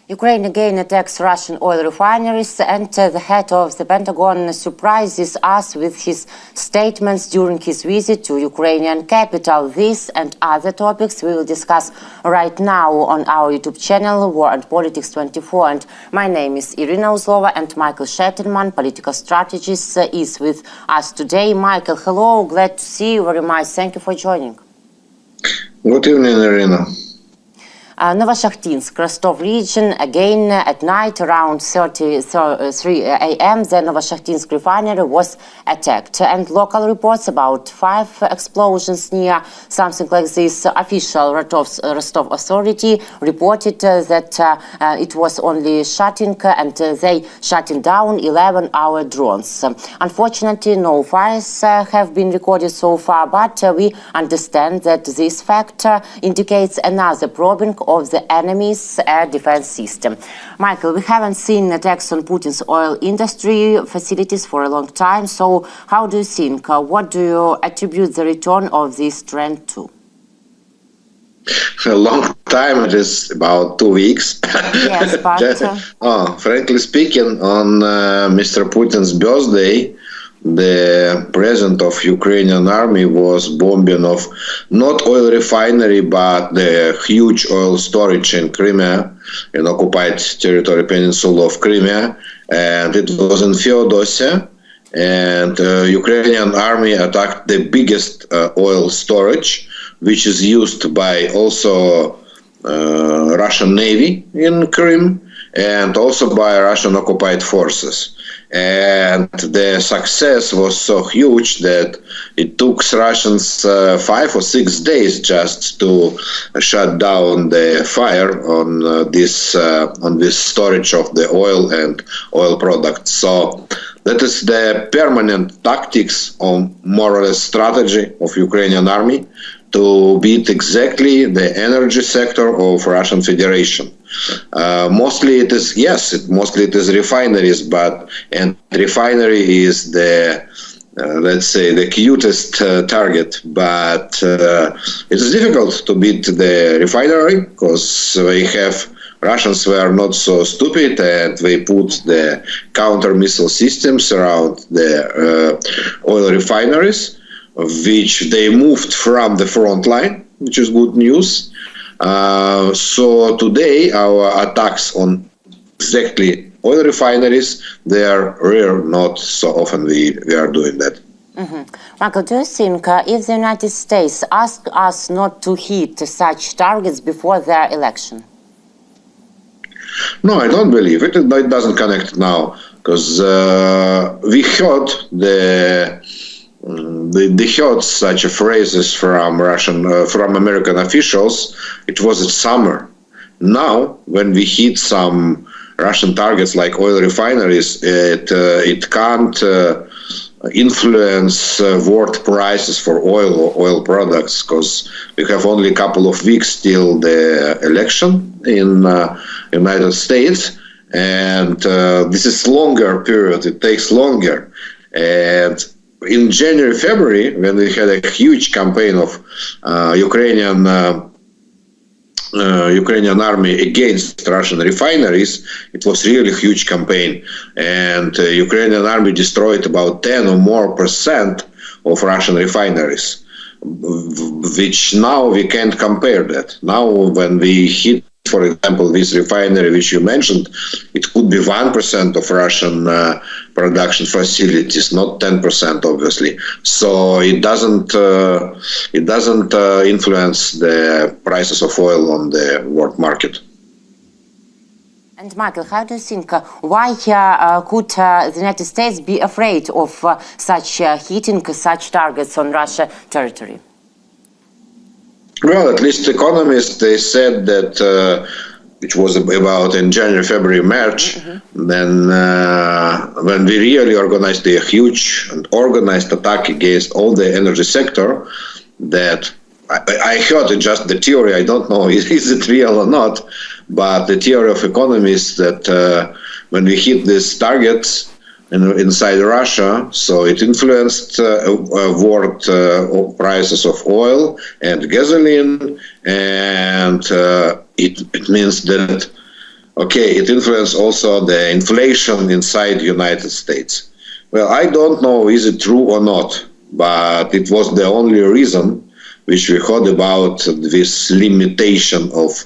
Ukraine again attacks Russian oil refineries, and the head of the Pentagon surprises us with his statements during his visit to Ukrainian capital. This and other topics we will discuss right now on our YouTube channel, War and Politics 24. And my name is Irina Uzlova, and Michael Sheitelman, political strategist, is with us today. Michael, hello, glad to see you very much. Thank you for joining. Good evening, Irina. Novoshakhtinsk, Rostov region, again at night around 3 a.m. the Novoshakhtinsk refinery was attacked, and local reports about 5 explosions near something like this. Official Rostov authority reported that it was only shutting, and they shutting down 11-hour drones. Unfortunately, no fires have been recorded so far, but we understand that this fact indicates another probing of the enemy's air defense system. Michael, we haven't seen attacks on Putin's oil industry facilities for a long time, so how do you think, what do you attribute the return of this trend to? A long time, it is about 2 weeks. Yes, but... frankly speaking, on Mr. Putin's birthday, the president of Ukrainian army was bombing of not oil refinery, but the huge oil storage in Crimea, in occupied territory peninsula of Crimea, and it was in Feodosia, and Ukrainian army attacked the biggest oil storage, which is used by also Russian Navy in Crimea, and also by Russian occupied forces. And the success was so huge that it took Russians 5 or 6 days just to shut down the fire on this storage of the oil and oil products. So that is the permanent tactics or more or less strategy of Ukrainian army to beat exactly the energy sector of Russian Federation. Mostly it is refineries, and refinery is the let's say the cutest target, but it is difficult to beat the refinery because Russians were not so stupid, and they put the counter missile systems around the oil refineries, which they moved from the front line, which is good news. So today our attacks on exactly oil refineries, they are rare, not so often we are doing that. Mm-hmm. Michael, do you think if the United States ask us not to hit such targets before their election? No, I don't believe it. It doesn't connect now, because we heard they heard such phrases from American officials. It was in summer. Now, when we hit some Russian targets like oil refineries, it can't influence world prices for oil or oil products, because we have only a couple of weeks till the election in United States, and this is longer period. It takes longer, and in January, February, when we had a huge campaign of Ukrainian army against Russian refineries, it was really a huge campaign, and Ukrainian army destroyed about 10 or more % of Russian refineries, which now we can't compare that. Now, when we hit, for example, this refinery which you mentioned, it could be 1% of Russian production facilities, not 10%, obviously. So it doesn't influence the prices of oil on the world market. And Michael, how do you think, why could the United States be afraid of such hitting such targets on Russian territory? Well, at least economists, they said that, which was about in January, February, March, then when we really organized a huge and organized attack against all the energy sector, that I heard it just the theory, I don't know, is it real or not, but the theory of economists that when we hit these targets inside Russia, so it influenced world prices of oil and gasoline, and it means that okay, it influenced also the inflation inside the United States. Well, I don't know is it true or not, but it was the only reason which we heard about this limitation of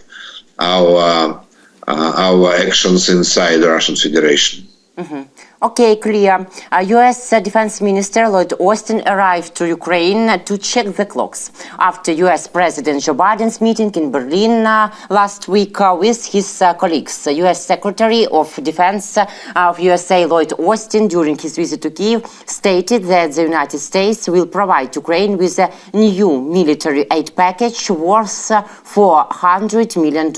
our actions inside the Russian Federation. Mm-hmm. Okay, clear. U.S. Defense Minister Lloyd Austin arrived to Ukraine to check the clocks after U.S. President Joe Biden's meeting in Berlin last week with his colleagues. U.S. Secretary of Defense of USA Lloyd Austin, during his visit to Kyiv, stated that the United States will provide Ukraine with a new military aid package worth $400 million.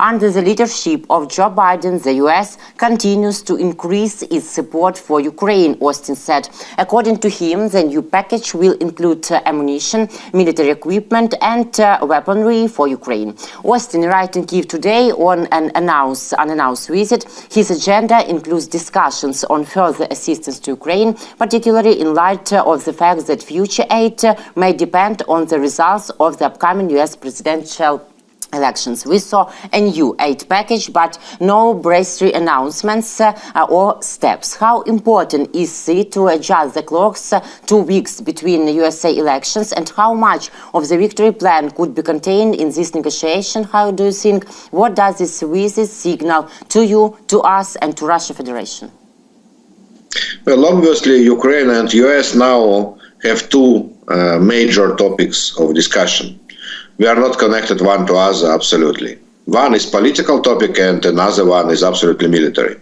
Under the leadership of Joe Biden, the U.S. continues to increase its support for Ukraine, Austin said. According to him, the new package will include ammunition, military equipment and weaponry for Ukraine. Austin arrived in Kyiv today on an unannounced visit. His agenda includes discussions on further assistance to Ukraine, particularly in light of the fact that future aid may depend on the results of the upcoming U.S. presidential elections. We saw a new aid package, but no breakthrough announcements or steps. How important is it to adjust the clocks 2 weeks between the USA elections, and how much of the victory plan could be contained in this negotiation? How do you think? What does this visit signal to you, to us, and to Russia Federation? Well, obviously, Ukraine and US now have two major topics of discussion. We are not connected one to other, absolutely. One is political topic and another one is absolutely military.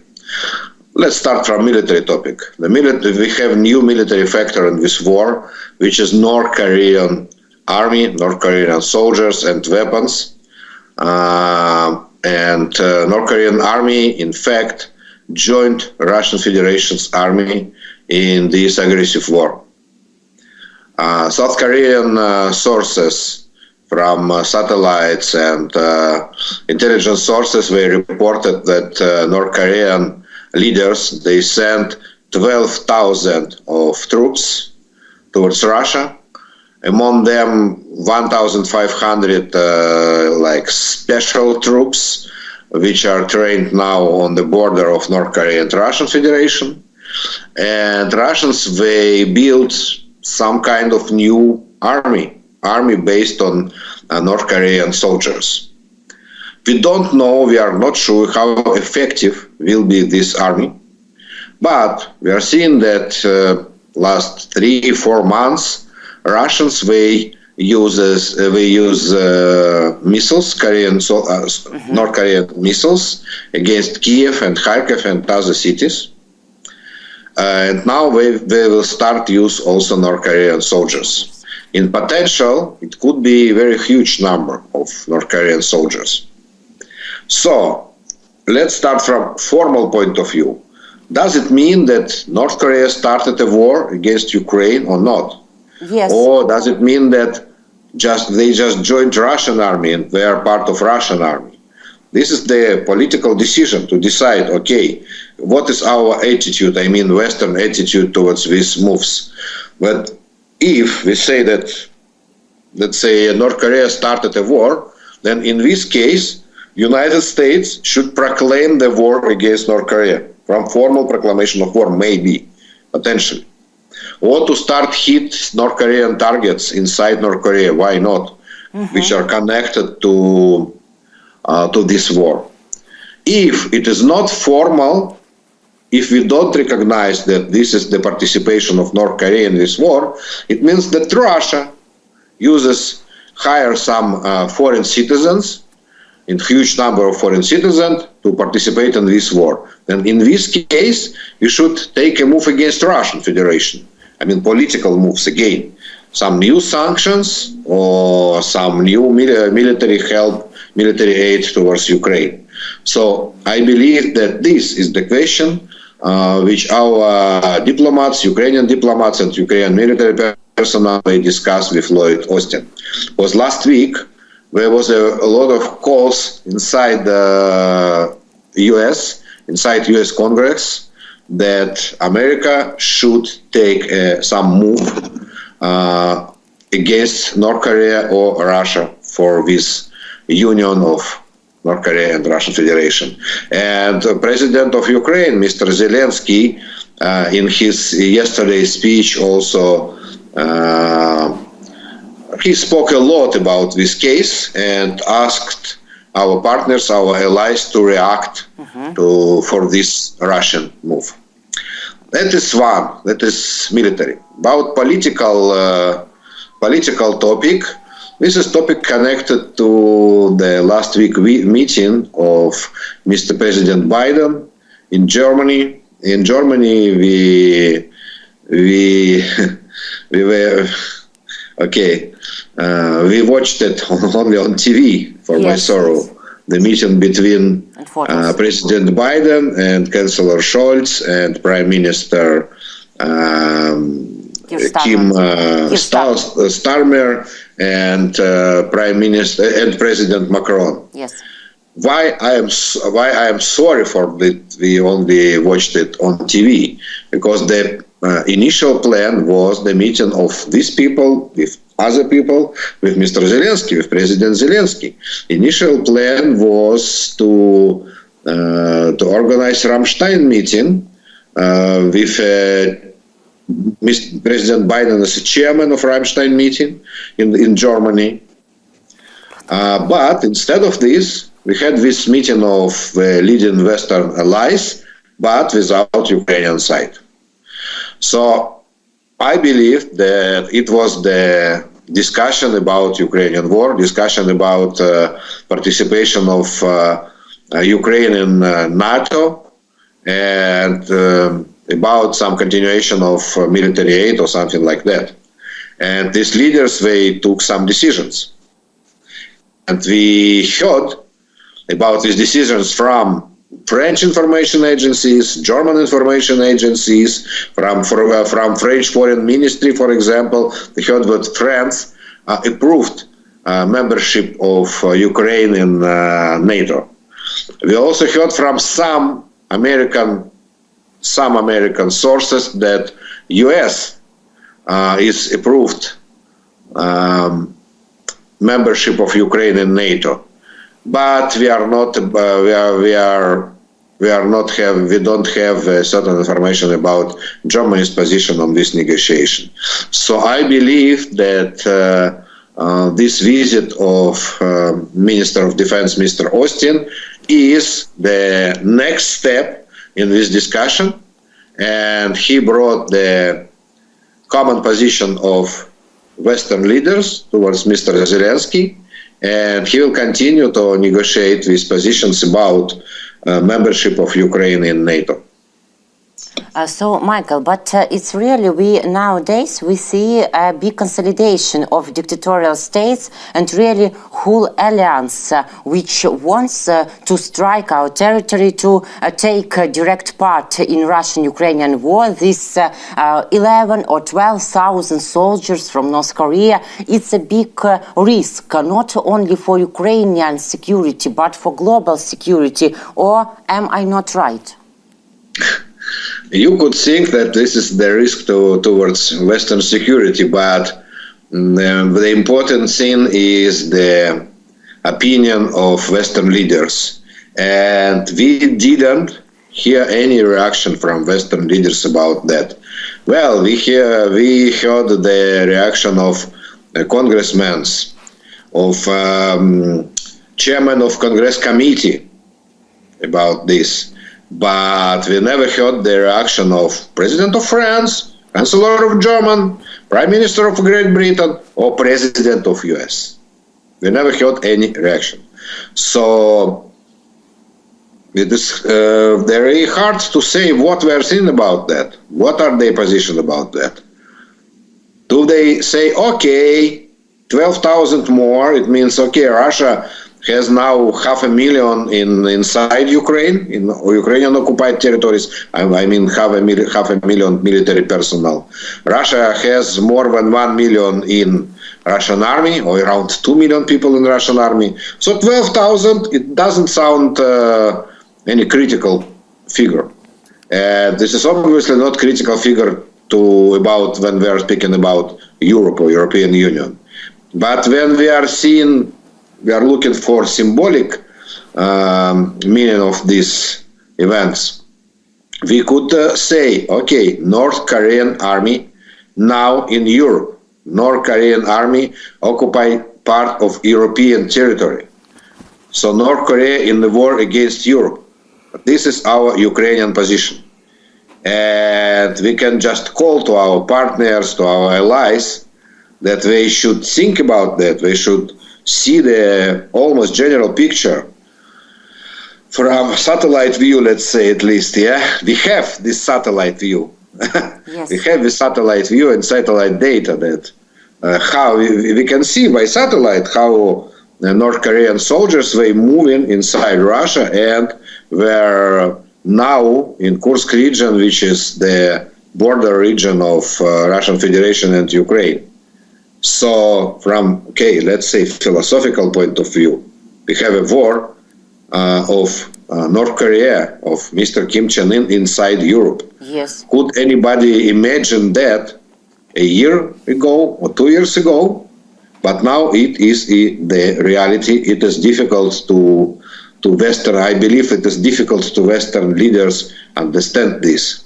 Let's start from military topic. We have new military factor in this war, which is North Korean army, North Korean soldiers and weapons. North Korean army, in fact, joined Russian Federation's army in this aggressive war. South Korean sources from satellites and intelligence sources, they reported that North Korean leaders, they sent 12,000 of troops towards Russia. Among them, 1,500 special troops, which are trained now on the border of North Korea and Russian Federation. And Russians, they built some kind of new army based on North Korean soldiers. We don't know, we are not sure how effective will be this army, but we are seeing that last 3-4 months, Russians, they use missiles, North Korean missiles against Kyiv and Kharkiv and other cities. And now they will start use also North Korean soldiers. In potential, it could be a very huge number of North Korean soldiers. So, let's start from formal point of view. Does it mean that North Korea started a war against Ukraine or not? Yes. Or does it mean that they just joined Russian army and they are part of Russian army? This is the political decision to decide, okay, what is our attitude, I mean Western attitude towards these moves. But if we say that, let's say, North Korea started a war, then in this case, United States should proclaim the war against North Korea from formal proclamation of war, maybe, potentially. Or to start hit North Korean targets inside North Korea, why not, which are connected to this war. If it is not formal, if we don't recognize that this is the participation of North Korea in this war, it means that Russia hires some foreign citizens, in huge number of foreign citizens, to participate in this war. And in this case, you should take a move against Russian Federation. I mean, political moves again. Some new sanctions or some new military help, military aid towards Ukraine. So I believe that this is the question which our diplomats, Ukrainian diplomats and Ukrainian military personnel discussed with Lloyd Austin. Because last week there was a lot of calls inside the US, inside US Congress, that America should take some move against North Korea or Russia for this union of North Korea and Russian Federation. And the President of Ukraine, Mr. Zelensky, in his yesterday's speech also, he spoke a lot about this case and asked our partners, our allies, to react for this Russian move. That is one. That is military. About political topic. This is topic connected to the last week meeting of Mr. President Biden in Germany. In Germany, we were okay. We watched it only on TV for my sorrow. The meeting between President Biden and Chancellor Scholz and Prime Minister Kim Starmer and Prime Minister and President Macron. Yes. Why I am sorry for that we only watched it on TV, because the initial plan was the meeting of these people with other people, with Mr. Zelensky, with President Zelensky. Initial plan was to organize Ramstein meeting with Mr. President Biden as the chairman of Ramstein meeting in Germany. But instead of this, we had this meeting of leading Western allies, but without Ukrainian side. So I believe that it was the discussion about Ukrainian war, discussion about participation of Ukraine in NATO, and about some continuation of military aid or something like that. And these leaders, they took some decisions. And we heard about these decisions from French information agencies, German information agencies, from French Foreign Ministry, for example. We heard that France approved membership of Ukraine in NATO. We also heard from some American sources that U.S. is approved membership of Ukraine in NATO. But we don't have certain information about Germany's position on this negotiation. So I believe that this visit of Minister of Defense, Mr. Austin, is the next step in this discussion, and he brought the common position of Western leaders towards Mr. Zelensky, and he will continue to negotiate these positions about membership of Ukraine in NATO. So, Michael, but it's really, nowadays we see a big consolidation of dictatorial states and really whole alliance which wants to strike our territory, to take direct part in Russian-Ukrainian war. This 11 or 12,000 soldiers from North Korea, it's a big risk, not only for Ukrainian security, but for global security. Or am I not right? You could think that this is the risk towards Western security, but the important thing is the opinion of Western leaders. And we didn't hear any reaction from Western leaders about that. Well, we heard the reaction of congressmen, of chairman of Congress committee about this. But we never heard the reaction of President of France, Chancellor of Germany, Prime Minister of Great Britain, or President of US. We never heard any reaction. So it is very hard to say what we are saying about that. What are their position about that? Do they say, okay, 12,000 more, it means, okay, Russia has now 500,000 inside Ukraine, in Ukrainian occupied territories. I mean, 500,000 military personnel. Russia has more than 1 million in Russian army, or around 2 million people in Russian army. So 12,000, it doesn't sound any critical figure. This is obviously not critical figure about when we are speaking about Europe or European Union. But when we are looking for symbolic meaning of these events. We could say, okay, North Korean army now in Europe. North Korean army occupy part of European territory. So North Korea in the war against Europe. This is our Ukrainian position. And we can just call to our partners, to our allies, that they should think about that. They should see the almost general picture from satellite view, let's say, at least. We have this satellite view. Yes. We have this satellite view and satellite data that how we can see by satellite how the North Korean soldiers were moving inside Russia, and were now in Kursk region, which is the border region of Russian Federation and Ukraine. So from, okay, let's say philosophical point of view, we have a war of North Korea, of Mr. Kim Jong-un inside Europe. Yes. Could anybody imagine that a year ago or 2 years ago? But now it is the reality. It is difficult to Western, I believe it is difficult to Western leaders understand this.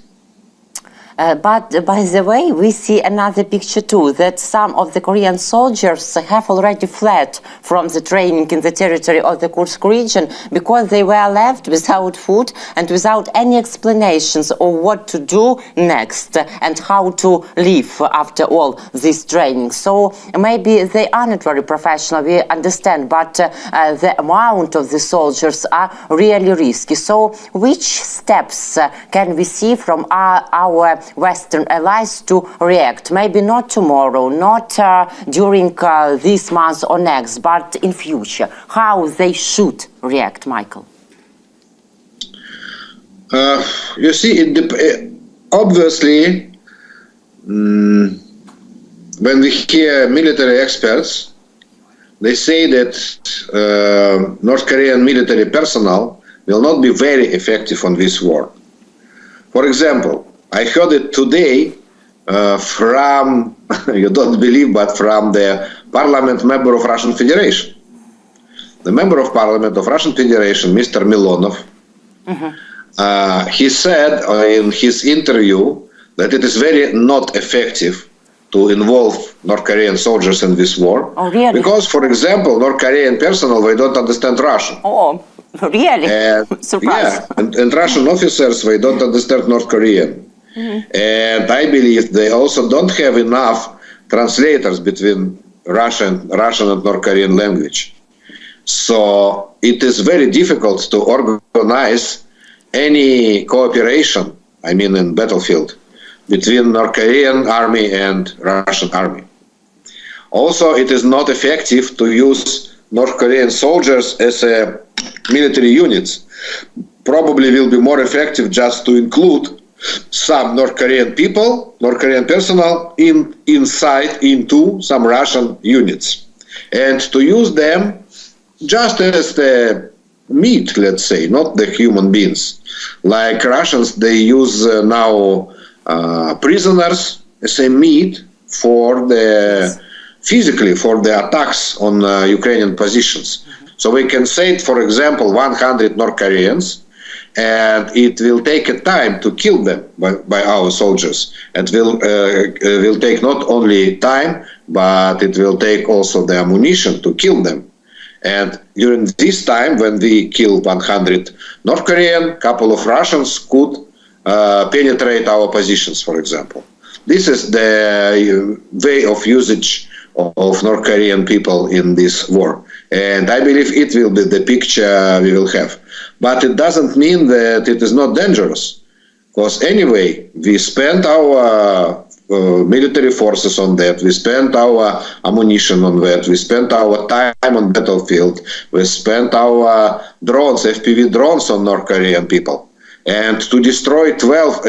But by the way, we see another picture too, that some of the Korean soldiers have already fled from the training in the territory of the Kursk region because they were left without food and without any explanations of what to do next and how to live after all this training. So maybe they are not very professional, we understand, but the amount of the soldiers are really risky. So which steps can we see from our Western allies to react? Maybe not tomorrow, not during this month or next, but in future. How they should react, Michael? You see, obviously, when we hear military experts, they say that North Korean military personnel will not be very effective on this war. For example, I heard it today from, you don't believe, but from the parliament member of Russian Federation. The member of parliament of Russian Federation, Mr. Milonov, he said in his interview that it is very not effective to involve North Korean soldiers in this war. Oh, really? Because, for example, North Korean personnel, they don't understand Russian. Oh, really? Surprise. Yeah, and Russian officers, they don't understand North Korean. And I believe they also don't have enough translators between Russian and North Korean language. So it is very difficult to organize any cooperation, I mean in battlefield, between North Korean army and Russian army. Also, it is not effective to use North Korean soldiers as military units. Probably will be more effective just to include some North Korean people, North Korean personnel inside into some Russian units, and to use them just as the meat, let's say, not the human beings. Like Russians, they use now prisoners as a meat for the physically for the attacks on Ukrainian positions. So we can say, for example, 100 North Koreans, and it will take a time to kill them by our soldiers. It will take not only time, but it will take also the ammunition to kill them. And during this time, when we kill 100 North Korean, couple of Russians could penetrate our positions, for example. This is the way of usage of North Korean people in this war. And I believe it will be the picture we will have. But it doesn't mean that it is not dangerous. Because anyway, we spent our military forces on that. We spent our ammunition on that. We spent our time on battlefield. We spent our drones, FPV drones on North Korean people. And to destroy 12,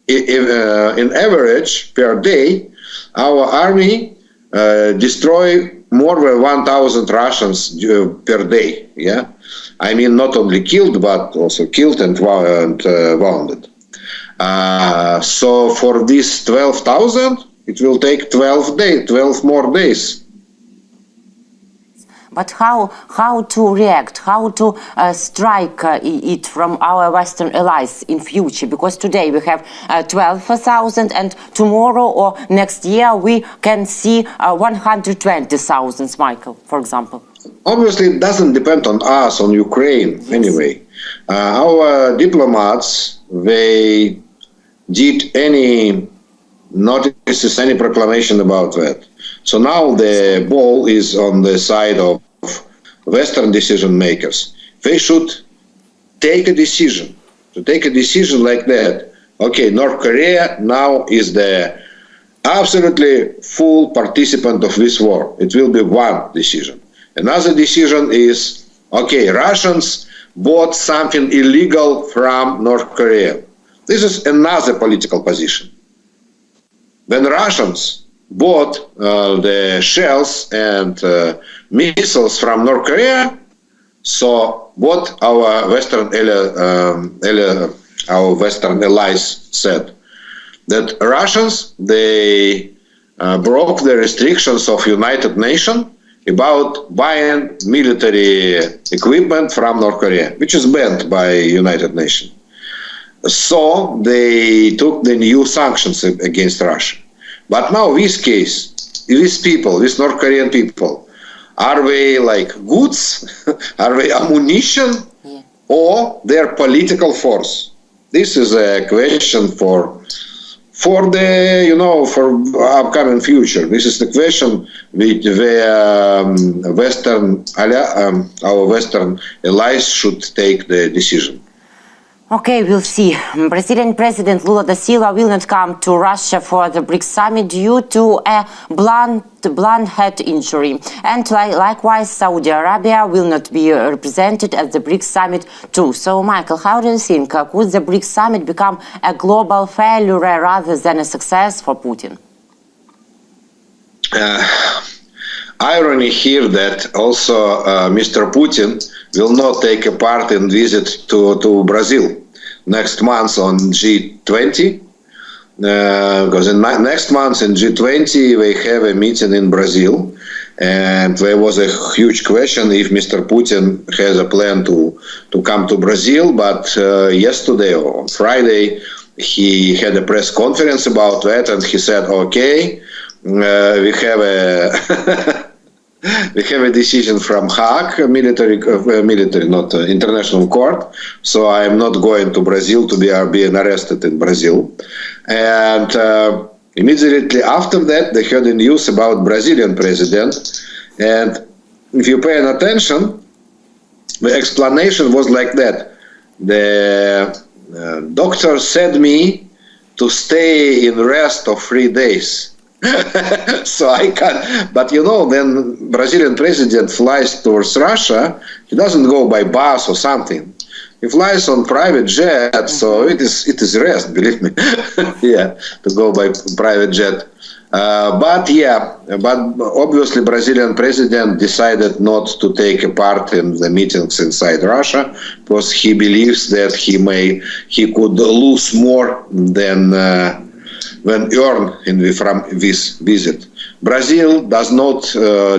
in average per day, our army destroy more than 1,000 Russians per day. Yeah, I mean not only killed but also killed and wounded. So for this 12,000, it will take 12 more days. But how to react, how to strike it from our Western allies in future? Because today we have 12,000 and tomorrow or next year we can see 120,000, Michael, for example. Obviously, it doesn't depend on us, on Ukraine, anyway. Our diplomats, they did any notices, any proclamation about that. So now the ball is on the side of Western decision makers. They should take a decision. To take a decision like that, okay, North Korea now is the absolutely full participant of this war. It will be one decision. Another decision is, okay, Russians bought something illegal from North Korea. This is another political position. When Russians bought the shells and missiles from North Korea, so what our Western allies said, that Russians, they broke the restrictions of United Nations about buying military equipment from North Korea, which is banned by United Nations. So they took the new sanctions against Russia. But now this case, these people, these North Korean people, are they like goods? Are they ammunition? Yeah. Or they're political force? This is a question for the, for upcoming future. This is the question which our Western allies should take the decision. Okay, we'll see. Brazilian President Lula da Silva will not come to Russia for the BRICS summit due to a blunt head injury. And likewise, Saudi Arabia will not be represented at the BRICS summit too. So, Michael, how do you think? Could the BRICS summit become a global failure rather than a success for Putin? Irony here that also Mr. Putin will not take a part in visit to Brazil next month on G20, because next month in G20 we have a meeting in Brazil, and there was a huge question if Mr. Putin has a plan to come to Brazil, but yesterday or on Friday he had a press conference about that, and he said, okay, we have a we have a decision from Hague, military, not international court. So I am not going to Brazil to be arrested in Brazil. And immediately after that, they heard the news about Brazilian president. And if you pay attention, the explanation was like that. The doctor said me to stay in rest of 3 days. So I can't, but when Brazilian president flies towards Russia, he doesn't go by bus or something. He flies on private jet, so it is rest, believe me. Yeah, to go by private jet. But obviously Brazilian president decided not to take a part in the meetings inside Russia because he believes that he could lose more than earn from this visit. Brazil does not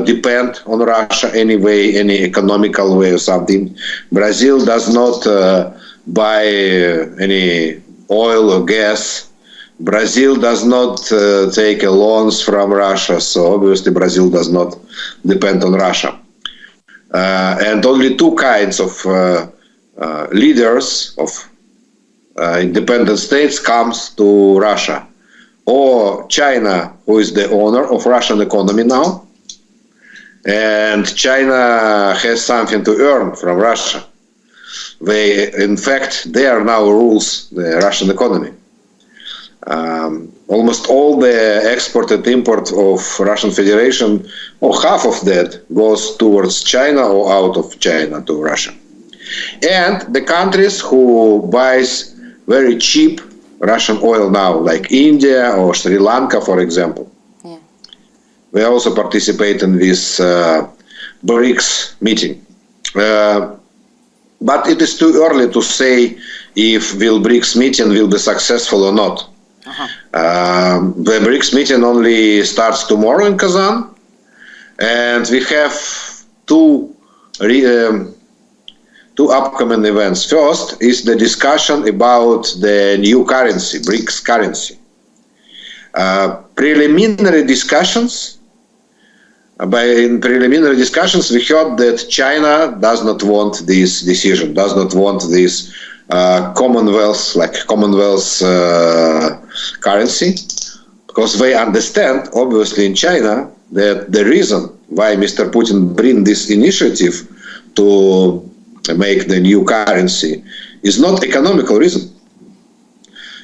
depend on Russia anyway, any economical way or something. Brazil does not buy any oil or gas. Brazil does not take loans from Russia, so obviously Brazil does not depend on Russia. And only two kinds of leaders of independent states comes to Russia. Or China, who is the owner of Russian economy now, and China has something to earn from Russia. In fact, they are now rules the Russian economy. Almost all the export and import of Russian Federation, or half of that, goes towards China or out of China to Russia. And the countries who buys very cheap Russian oil now, like India or Sri Lanka, for example. Yeah. We also participate in this BRICS meeting. But it is too early to say if the BRICS meeting will be successful or not. The BRICS meeting only starts tomorrow in Kazan, and we have two upcoming events. First is the discussion about the new currency, BRICS currency. Preliminary discussions. In preliminary discussions, we heard that China does not want this decision, does not want this Commonwealth currency, because they understand, obviously, in China, that the reason why Mr. Putin bring this initiative to make the new currency is not economical reason.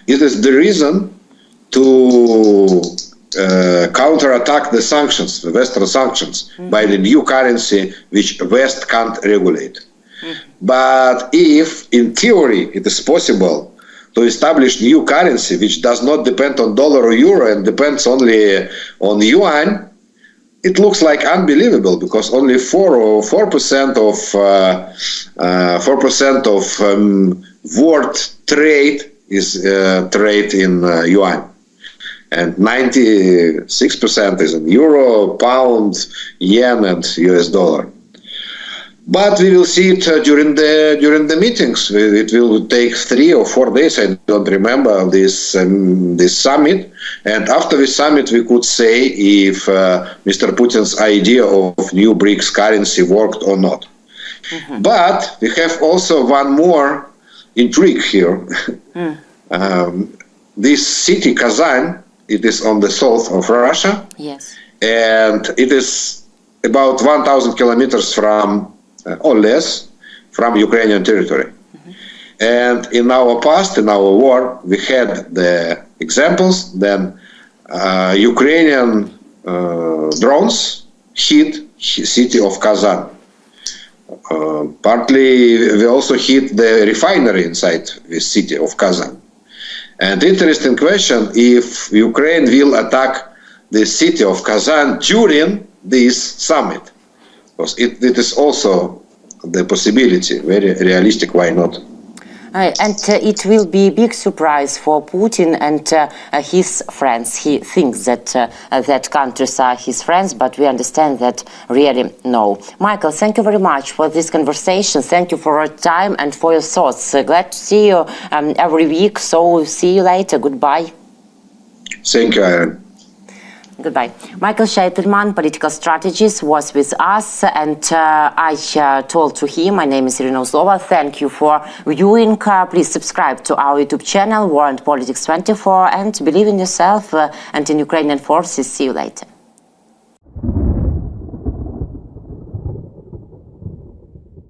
It is the reason to counterattack the sanctions, the Western sanctions, by the new currency which West can't regulate. But if, in theory, it is possible to establish new currency which does not depend on dollar or euro and depends only on yuan, it looks like unbelievable, because only 4% of world trade is trade in yuan, and 96% is in euro, pound, yen, and US dollar. But we will see it during the meetings. It will take 3 or 4 days. I don't remember this summit. And after the summit, we could say if Mr. Putin's idea of new BRICS currency worked or not. But we have also one more intrigue here. This city, Kazan, it is on the south of Russia. Yes. And it is about 1,000 kilometers from or less from Ukrainian territory. And in our past, in our war, we had the examples. Then Ukrainian drones hit city of Kazan. Partly, we also hit the refinery inside the city of Kazan. And interesting question, if Ukraine will attack the city of Kazan during this summit. Because it is also the possibility, very realistic, why not? And it will be a big surprise for Putin and his friends. He thinks that that countries are his friends, but we understand that really no. Michael, thank you very much for this conversation. Thank you for your time and for your thoughts. Glad to see you every week. So see you later. Goodbye. Thank you, Aaron. Goodbye. Michael Sheitelman, political strategist, was with us, and I told to him, my name is Irina Uzlova. Thank you for viewing. Please subscribe to our YouTube channel, War and Politics 24, and believe in yourself and in Ukrainian forces. See you later.